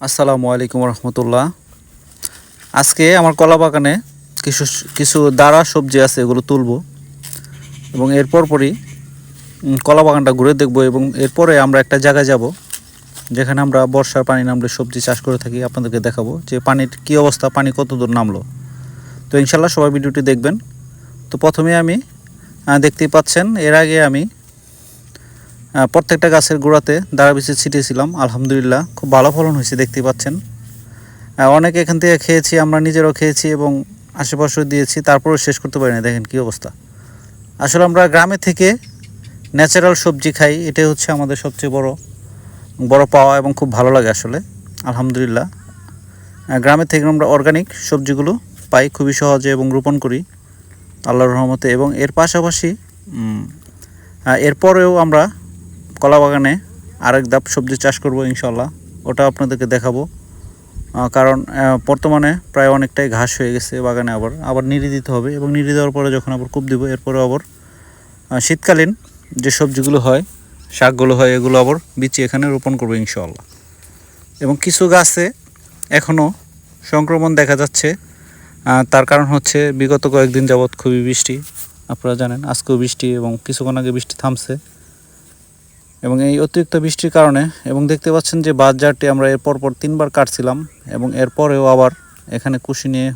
আসসালামু আলাইকুম রহমতুল্লাহ। আজকে আমার কলা বাগানে কিছু কিছু দাঁড়া সবজি আছে, এগুলো তুলবো এবং এরপর পরই কলা বাগানটা ঘুরে দেখব এবং এরপরে আমরা একটা জায়গায় যাব যেখানে আমরা বর্ষার পানি নামলে সবজি চাষ করে থাকি। আপনাদেরকে দেখাবো যে পানির কী অবস্থা, পানি কত দূর নামলো। তো ইনশাল্লাহ সবাই ভিডিওটি দেখবেন। তো প্রথমে আমি দেখতেই পাচ্ছেন, এর আগে আমি প্রত্যেকটা গাছের গোড়াতে দাঁড়া বিছে ছিটিয়েছিলাম। আলহামদুলিল্লাহ খুব ভালো ফলন হয়েছে, দেখতেই পাচ্ছেন। অনেকে এখান থেকে খেয়েছি, আমরা নিজেরাও খেয়েছি এবং আশেপাশেও দিয়েছি, তারপরেও শেষ করতে পারি না। দেখেন কী অবস্থা। আসলে আমরা গ্রামে থেকে ন্যাচারাল সবজি খাই, এটাই হচ্ছে আমাদের সবচেয়ে বড় পাওয়া এবং খুব ভালো লাগে আসলে। আলহামদুলিল্লাহ গ্রামে থেকে আমরা অর্গানিক সবজিগুলো পাই খুবই সহজে এবং রোপণ করি আল্লাহর রহমতে। এবং এর পাশাপাশি এরপরেও আমরা কলা বাগানে আরেক ধাপ সবজি চাষ করব ইনশাল্লাহ, ওটা আপনাদেরকে দেখাবো। কারণ বর্তমানে প্রায় অনেকটাই ঘাস হয়ে গেছে বাগানে, আবার নিড়ি দিতে হবে এবং নিড়ি দেওয়ার পরে যখন আবার কূপ দিব, এরপরে আবার শীতকালীন যে সবজিগুলো হয়, শাকগুলো হয়, এগুলো আবার বিচি এখানে রোপণ করবো ইনশাআল্লাহ। এবং কিছু গাছে এখনও সংক্রমণ দেখা যাচ্ছে, তার কারণ হচ্ছে বিগত কয়েকদিন যাবৎ খুবই বৃষ্টি, আপনারা জানেন। আজকেও বৃষ্টি এবং কিছুক্ষণ আগে বৃষ্টি থামছে এবং এই অতিরিক্ত বৃষ্টির কারণে, এবং দেখতে পাচ্ছেন যে বাজারটি আমরা এর পর 3বার কাটছিলাম এবং এরপরেও আবার এখানে কুশি নিয়ে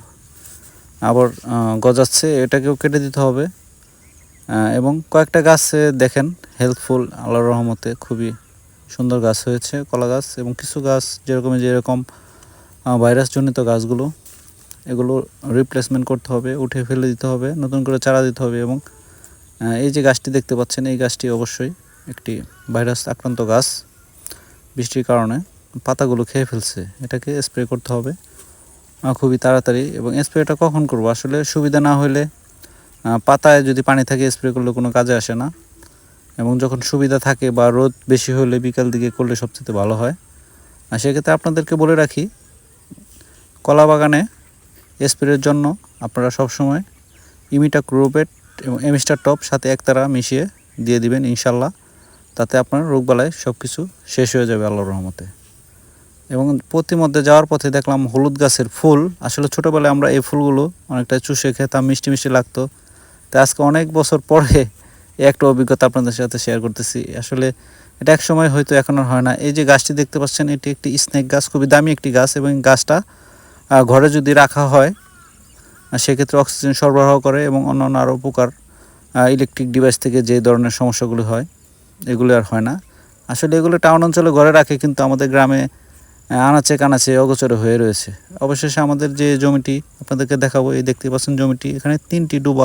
আবার গজাচ্ছে, এটাকেও কেটে দিতে হবে। এবং কয়েকটা গাছে দেখেন হেল্পফুল, আল্লাহর রহমতে খুবই সুন্দর গাছ হয়েছে কলা গাছ। এবং কিছু গাছ যেরকম ভাইরাসজনিত গাছগুলো, এগুলো রিপ্লেসমেন্ট করতে হবে, উঠে ফেলে দিতে হবে, নতুন করে চারা দিতে হবে। এবং এই যে গাছটি দেখতে পাচ্ছেন, এই গাছটি অবশ্যই একটি ভাইরাস আক্রান্ত গাছ, বৃষ্টির কারণে পাতাগুলো খেয়ে ফেলছে, এটাকে স্প্রে করতে হবে খুবই তাড়াতাড়ি। এবং স্প্রেটা কখন করব, আসলে সুবিধা না হলে পাতায় যদি পানি থাকে স্প্রে করলে কোনো কাজে আসে না, এবং যখন সুবিধা থাকে বা রোদ বেশি হলে বিকাল দিকে করলে সবচেয়ে ভালো হয়। আর সেক্ষেত্রে আপনাদেরকে বলে রাখি, কলা বাগানে স্প্রের জন্য আপনারা সবসময় ইমিটাক্লোপ্রিড এবং এমিস্টার টপ সাথে একতারা মিশিয়ে দিয়ে দিবেন ইনশাল্লাহ, তাতে আপনার রোগবালাই সব কিছু শেষ হয়ে যাবে আল্লাহর রহমতে। এবং প্রতিমধ্যে যাওয়ার পথে দেখলাম হলুদ গাছের ফুল। আসলে ছোটোবেলায় আমরা এই ফুলগুলো অনেকটা চুষে খেতাম, মিষ্টি মিষ্টি লাগতো। তো আজকে অনেক বছর পরে একটা অভিজ্ঞতা আপনাদের সাথে শেয়ার করতেছি। আসলে এটা এক সময় হয়তো এখন আর হয় না। এই যে গাছটি দেখতে পাচ্ছেন, এটি একটি স্নেক গাছ, খুবই দামি একটি গাছ। এবং গাছটা ঘরে যদি রাখা হয় সেক্ষেত্রে অক্সিজেন সরবরাহ করে এবং অন্যান্য আরও উপকার, ইলেকট্রিক ডিভাইস থেকে যে ধরনের সমস্যাগুলো হয় এগুলো আর হয় না। আসলে এগুলো টাউন অঞ্চলে ঘরে রাখে, কিন্তু আমাদের গ্রামে আনাচে কানাচে অগোচরে হয়ে রয়েছে। অবশেষে আমাদের যে জমিটি আপনাদেরকে দেখাবো, এই দেখতে পাচ্ছেন জমিটি, এখানে 3টি ডুবা